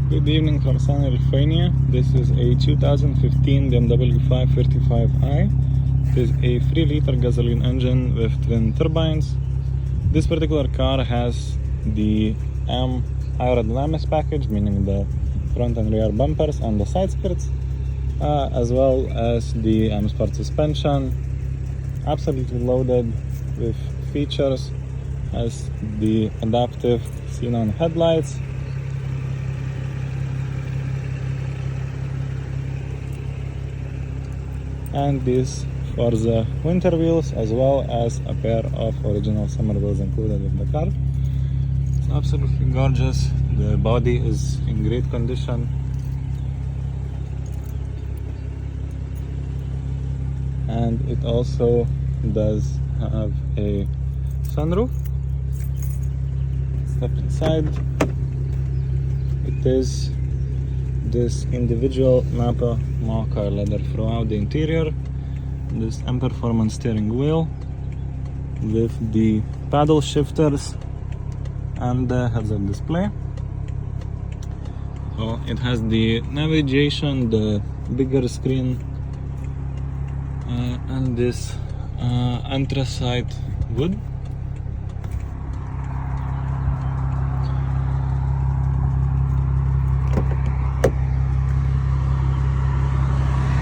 Good evening, Forzza Oregon. This is a 2015 BMW 535i. It is a 3-liter gasoline engine with twin turbines. This particular car has the M aerodynamics package, meaning the front and rear bumpers and the side skirts, as well as the M Sport suspension. Absolutely loaded with features, has the adaptive xenon headlights, and these Forzza winter wheels, as well as a pair of original summer wheels included in the car. It's absolutely gorgeous. The body is in great condition, and it also does have a sunroof. Step inside. It is this individual Napa mocha leather throughout the interior, this M Performance steering wheel with the paddle shifters and the heads-up display. So it has the navigation, the bigger screen, and this anthracite wood.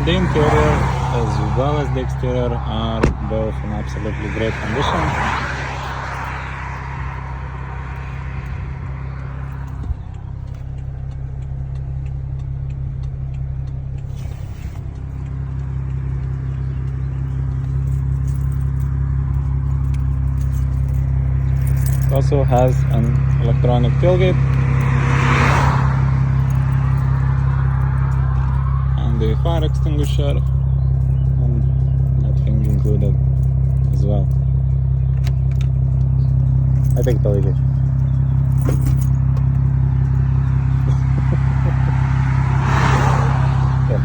The interior as well as the exterior are both in absolutely great condition. It also has an electronic tailgate and a fire extinguisher, and that thing included as well. I take the tailgate. Yeah.